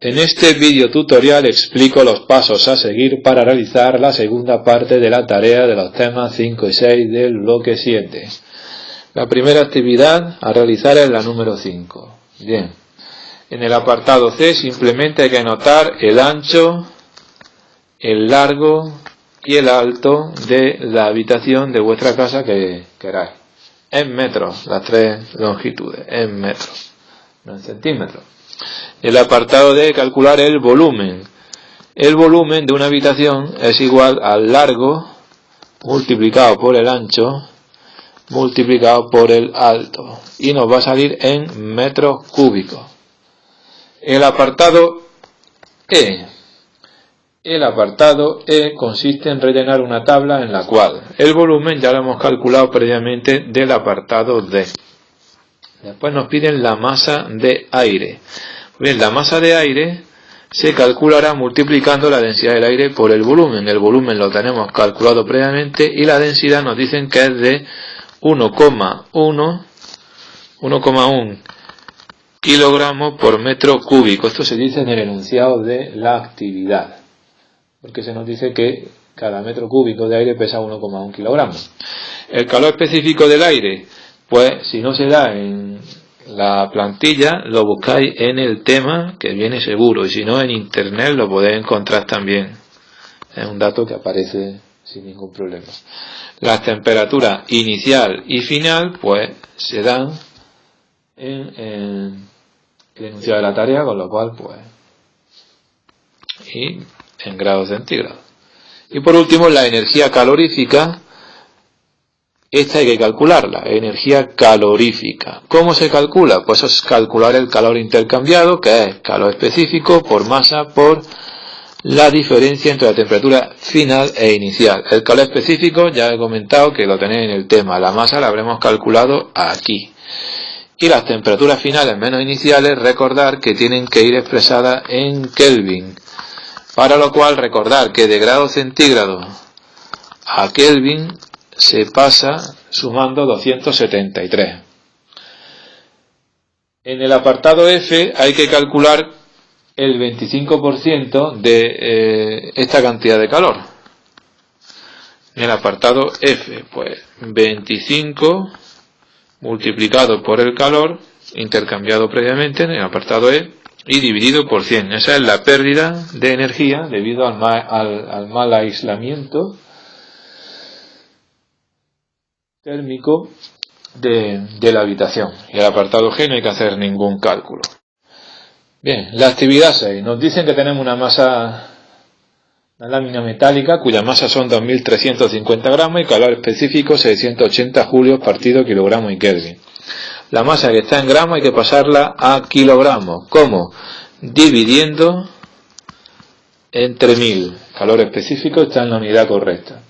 En este vídeo tutorial explico los pasos a seguir para realizar la segunda parte de la tarea de los temas 5 y 6 del bloque 7. La primera actividad a realizar es la número 5. Bien, en el apartado C simplemente hay que anotar el ancho, el largo y el alto de la habitación de vuestra casa que queráis. En metros, las tres longitudes, en metros, no en centímetros. El apartado D, calcular el volumen. El volumen de una habitación es igual al largo multiplicado por el ancho multiplicado por el alto y nos va a salir en metros cúbicos. El apartado E. El apartado E consiste en rellenar una tabla en la cual el volumen ya lo hemos calculado previamente del apartado D. Después nos piden la masa de aire. Bien, la masa de aire se calculará multiplicando la densidad del aire por el volumen. El volumen lo tenemos calculado previamente y la densidad nos dicen que es de 1,1 kilogramos por metro cúbico. Esto se dice en el enunciado de la actividad, porque se nos dice que cada metro cúbico de aire pesa 1,1 kilogramos. El calor específico del aire, pues si no se da en la plantilla, lo buscáis en el tema, que viene seguro, y si no en internet lo podéis encontrar también. Es un dato que aparece sin ningún problema. Las temperaturas inicial y final pues se dan en el enunciado de la tarea, con lo cual pues y en grados centígrados. Y por último, la energía calorífica. Esta hay que calcularla, energía calorífica. ¿Cómo se calcula? Pues es calcular el calor intercambiado, que es calor específico por masa por la diferencia entre la temperatura final e inicial. El calor específico ya he comentado que lo tenéis en el tema, la masa la habremos calculado aquí. Y las temperaturas finales menos iniciales, recordar que tienen que ir expresadas en Kelvin. Para lo cual recordar que de grados centígrados a Kelvin se pasa sumando 273. En el apartado F hay que calcular el 25% de esta cantidad de calor. En el apartado F, pues 25 multiplicado por el calor intercambiado previamente en el apartado E y dividido por 100. Esa es la pérdida de energía debido al mal aislamiento térmico de la habitación. Y el apartado G no hay que hacer ningún cálculo. Bien, la actividad 6. Nos dicen que tenemos una lámina metálica cuya masa son 2350 gramos y calor específico 680 julios partido kilogramo y Kelvin. La masa que está en gramos hay que pasarla a kilogramos. ¿Cómo? Dividiendo entre 1000. Calor específico está en la unidad correcta.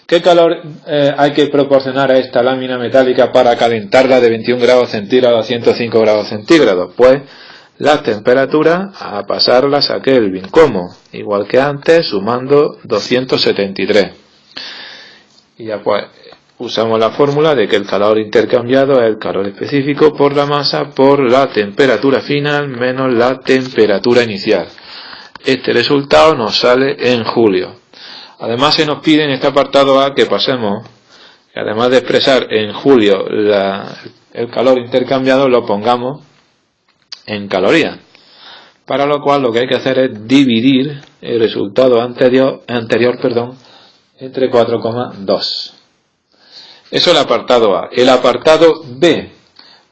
¿Qué calor hay que proporcionar a esta lámina metálica para calentarla de 21 grados centígrados a 105 grados centígrados? Pues las temperaturas a pasarlas a Kelvin. ¿Cómo? Igual que antes, sumando 273. Y ya pues usamos la fórmula de que el calor intercambiado es el calor específico por la masa por la temperatura final menos la temperatura inicial. Este resultado nos sale en julio. Además se nos pide en este apartado A que pasemos, que además de expresar en julio el calor intercambiado, lo pongamos en calorías. Para lo cual lo que hay que hacer es dividir el resultado anterior entre 4,2. Eso es el apartado A. El apartado B.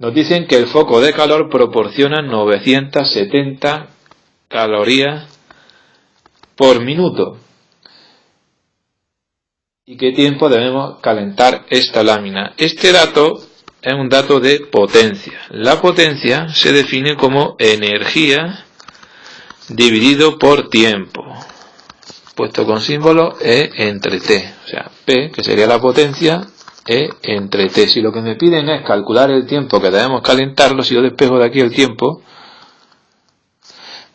Nos dicen que el foco de calor proporciona 970 calorías por minuto. ¿Y qué tiempo debemos calentar esta lámina? Este dato es un dato de potencia. La potencia se define como energía dividido por tiempo, puesto con símbolo E entre T. O sea, P, que sería la potencia, E entre T. Si lo que me piden es calcular el tiempo que debemos calentarlo, si yo despejo de aquí el tiempo,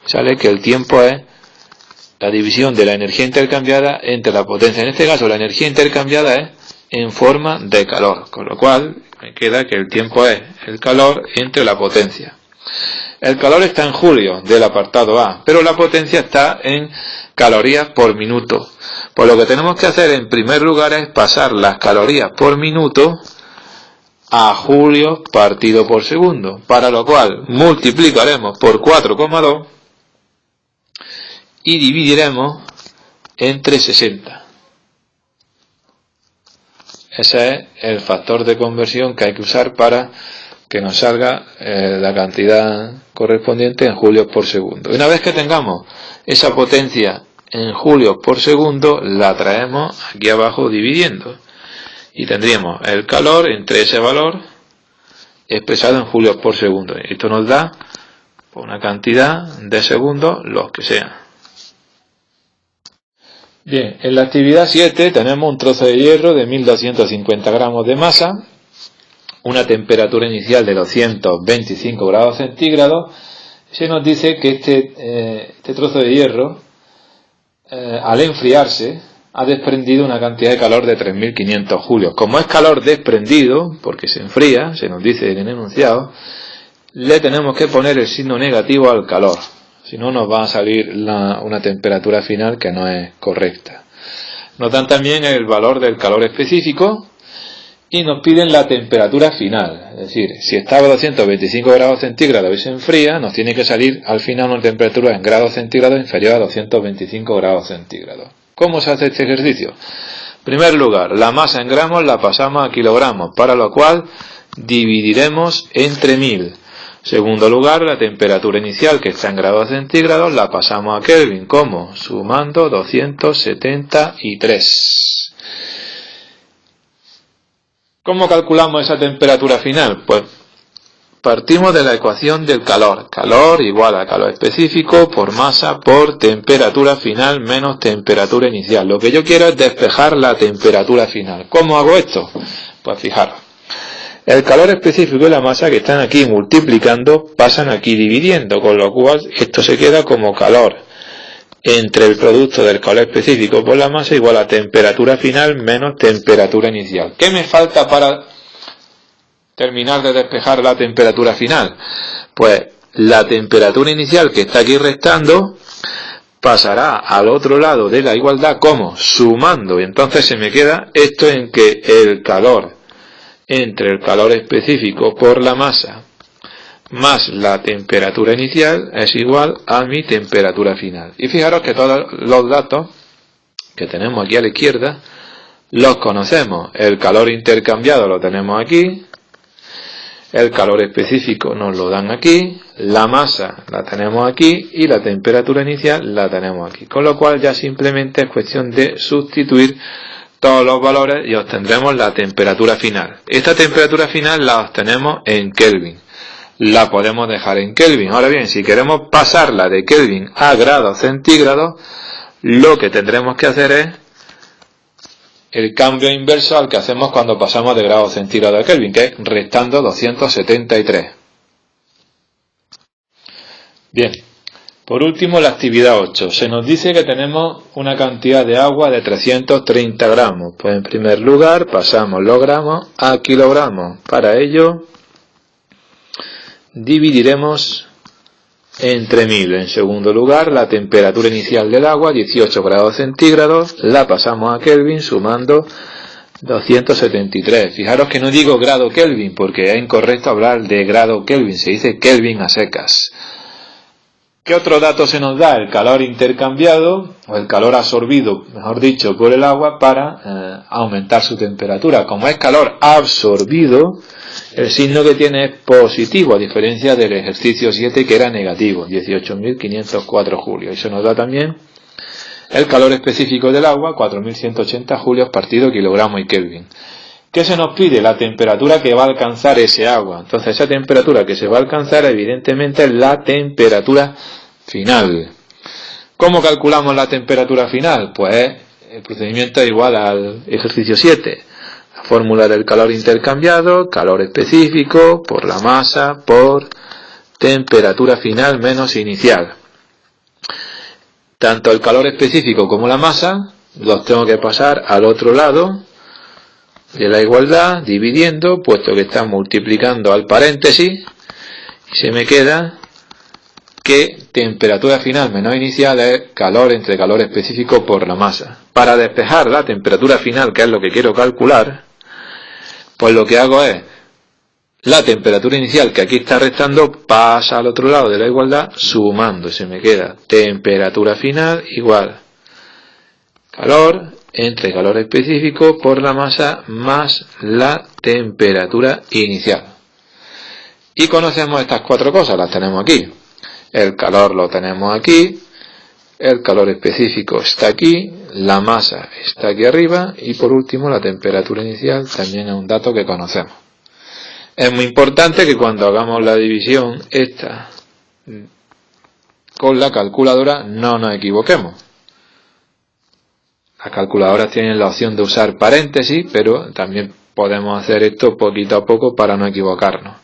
sale que el tiempo es la división de la energía intercambiada entre la potencia. En este caso la energía intercambiada es en forma de calor, con lo cual me queda que el tiempo es el calor entre la potencia. El calor está en julios del apartado A, pero la potencia está en calorías por minuto. Pues lo que tenemos que hacer en primer lugar es pasar las calorías por minuto a julios partido por segundo, para lo cual multiplicaremos por 4,2 y dividiremos entre 60. Ese es el factor de conversión que hay que usar para que nos salga la cantidad correspondiente en julios por segundo. Una vez que tengamos esa potencia en julios por segundo, la traemos aquí abajo dividiendo y tendríamos el calor entre ese valor expresado en julios por segundo. Esto nos da una cantidad de segundos, los que sean. Bien, en la actividad 7 tenemos un trozo de hierro de 1250 gramos de masa, una temperatura inicial de 225 grados centígrados. Se nos dice que este trozo de hierro, al enfriarse, ha desprendido una cantidad de calor de 3500 julios. Como es calor desprendido, porque se enfría, se nos dice en el enunciado, le tenemos que poner el signo negativo al calor. Si no, nos va a salir una temperatura final que no es correcta. Nos dan también el valor del calor específico y nos piden la temperatura final. Es decir, si estaba a 225 grados centígrados y se enfría, nos tiene que salir al final una temperatura en grados centígrados inferior a 225 grados centígrados. ¿Cómo se hace este ejercicio? En primer lugar, la masa en gramos la pasamos a kilogramos, para lo cual dividiremos entre 1000. Segundo lugar, la temperatura inicial, que está en grados centígrados, la pasamos a Kelvin. ¿Cómo? Sumando 273. ¿Cómo calculamos esa temperatura final? Pues partimos de la ecuación del calor. Calor igual a calor específico por masa por temperatura final menos temperatura inicial. Lo que yo quiero es despejar la temperatura final. ¿Cómo hago esto? Pues fijaros. El calor específico y la masa que están aquí multiplicando pasan aquí dividiendo, con lo cual esto se queda como calor entre el producto del calor específico por la masa igual a temperatura final menos temperatura inicial. ¿Qué me falta para terminar de despejar la temperatura final? Pues la temperatura inicial que está aquí restando pasará al otro lado de la igualdad como sumando, y entonces se me queda esto en que el calor entre el calor específico por la masa más la temperatura inicial es igual a mi temperatura final. Y fijaros que todos los datos que tenemos aquí a la izquierda los conocemos. El calor intercambiado lo tenemos aquí, el calor específico nos lo dan aquí, la masa la tenemos aquí y la temperatura inicial la tenemos aquí. Con lo cual ya simplemente es cuestión de sustituir todos los valores y obtendremos la temperatura final. Esta temperatura final la obtenemos en Kelvin. La podemos dejar en Kelvin. Ahora bien, si queremos pasarla de Kelvin a grados centígrados, lo que tendremos que hacer es el cambio inverso al que hacemos cuando pasamos de grados centígrados a Kelvin, que es restando 273. Bien. Por último, la actividad 8. Se nos dice que tenemos una cantidad de agua de 330 gramos. Pues en primer lugar pasamos los gramos a kilogramos. Para ello dividiremos entre 1000. En segundo lugar, la temperatura inicial del agua, 18 grados centígrados, la pasamos a Kelvin sumando 273. Fijaros que no digo grado Kelvin porque es incorrecto hablar de grado Kelvin. Se dice Kelvin a secas. ¿Qué otro dato se nos da? El calor intercambiado, o el calor absorbido, mejor dicho, por el agua para aumentar su temperatura. Como es calor absorbido, el signo que tiene es positivo, a diferencia del ejercicio 7 que era negativo, 18.504 julios. Eso nos da también el calor específico del agua, 4.180 julios partido kilogramo y Kelvin. ¿Qué se nos pide? La temperatura que va a alcanzar ese agua. Entonces esa temperatura que se va a alcanzar evidentemente es la temperatura final. ¿Cómo calculamos la temperatura final? Pues el procedimiento es igual al ejercicio 7. La fórmula del calor intercambiado, calor específico por la masa por temperatura final menos inicial. Tanto el calor específico como la masa los tengo que pasar al otro lado de la igualdad, dividiendo, puesto que están multiplicando al paréntesis, y se me queda que temperatura final menos inicial es calor entre calor específico por la masa. Para despejar la temperatura final, que es lo que quiero calcular, pues lo que hago es la temperatura inicial, que aquí está restando, pasa al otro lado de la igualdad sumando, y se me queda temperatura final igual calor entre calor específico por la masa más la temperatura inicial. Y conocemos estas cuatro cosas, las tenemos aquí. El calor lo tenemos aquí, el calor específico está aquí, la masa está aquí arriba y por último la temperatura inicial también es un dato que conocemos. Es muy importante que cuando hagamos la división esta con la calculadora no nos equivoquemos. Las calculadoras tienen la opción de usar paréntesis, pero también podemos hacer esto poquito a poco para no equivocarnos.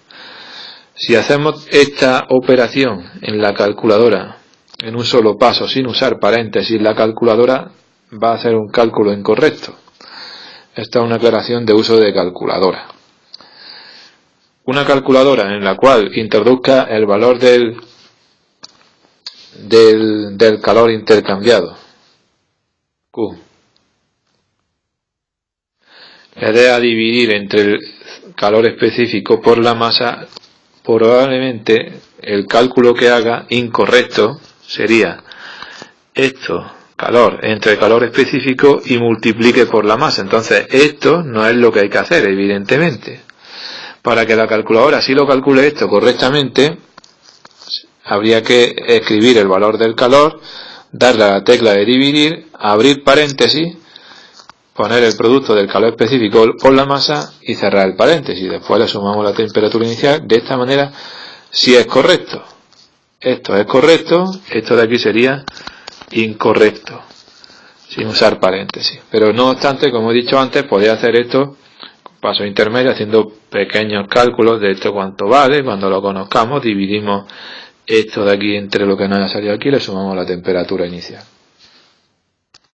Si hacemos esta operación en la calculadora en un solo paso sin usar paréntesis, la calculadora va a hacer un cálculo incorrecto. Esta es una aclaración de uso de calculadora. Una calculadora en la cual introduzca el valor del calor intercambiado, Q, le dé a dividir entre el calor específico por la masa, probablemente el cálculo que haga incorrecto sería esto, calor entre calor específico y multiplique por la masa. Entonces esto no es lo que hay que hacer, evidentemente. Para que la calculadora sí lo calcule esto correctamente, habría que escribir el valor del calor, darle a la tecla de dividir, abrir paréntesis, poner el producto del calor específico por la masa y cerrar el paréntesis. Después le sumamos la temperatura inicial. De esta manera sí es correcto. Esto es correcto, esto de aquí sería incorrecto, sin usar paréntesis. Pero no obstante, como he dicho antes, podéis hacer esto paso intermedio haciendo pequeños cálculos de esto cuánto vale. Cuando lo conozcamos dividimos esto de aquí entre lo que nos haya salido aquí y le sumamos la temperatura inicial.